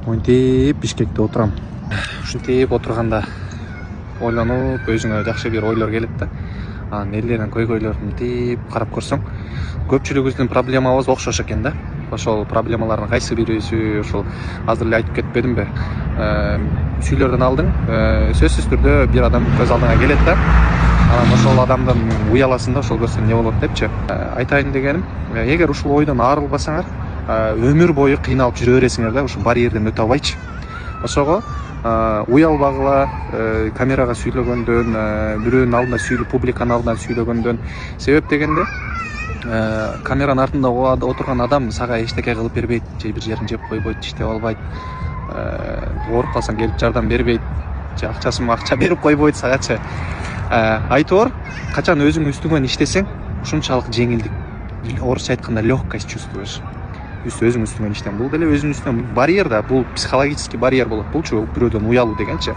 Монтип Бишкекте отурам. Ушинтип отурганда ойлонуп өзүңө жакшы бир ойлор келет да. Анан элдердин көйгөйлөрүн мынтип карап көрсөң, көпчүлүгүбүздүн проблемабыз окшош экен да. Ошол проблемалардын кайсы бирөөсү ушул азыр эле айтып кетпедимби? Сүйлөрдөн алдың, сөзсүз түрдө бир адам көз алдыңа келет да. Анан ошол адамдын уяласың да, ошол көрсөң не болот депчи. Айтайын дегеним, эгер ушул ойдон арылбасаңар, өмүр бою кыйналып жүрө бересиңер да, ушул барьерден өтө албайчы. Ошого уялбагыла, камерага сүйлөгөндөн, бирөөнүн алдында сүйлөп, публиканын алдында сүйлөгөндөн. Себеп дегенде, камеранын артында отурган адам сага эчтеке кылып бербейт, же бир жерин жеп койбойт, иштеп албайт, ооруп калсаң келип жардам бербейт, же акча берип койбойт сагачы. Айтор, качан өзүң үстүңөн иштесең, ушунчалык жеңилдик, орусча айтканда легкость чувствуешь. Өзүң үстүңөн иштен. Бул деле өзүнүн үстүнөн барьер да, бул психологический барьер болот. Булчу бирөөдөн уялуу дегенчи.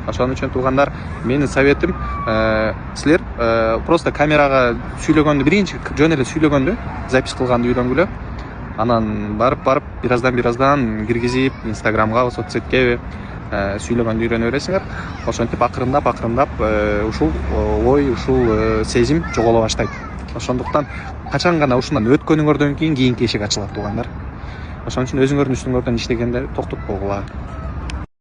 Ошон үчүн туугандар, менин советим, силер просто камерага сүйлөгөндө, биринчи жөн эле сүйлөгөндө, запись кылганды үйрөнгүлө. Анан барып бираздан киргизип, Инстаграмга, соцсеткеби сүйлөгөндү үйрөнө бересиңер. Ошентип акырындап ушул ой, ушул сезим жоголо баштайт. Ошондуктан качан гана ушундан өткөнүңөрдөн кийинки эшик ачылат туугандар. Ошон үчүн өзүңөрдүн үстүңөрдөн иштегенде токтотпогула.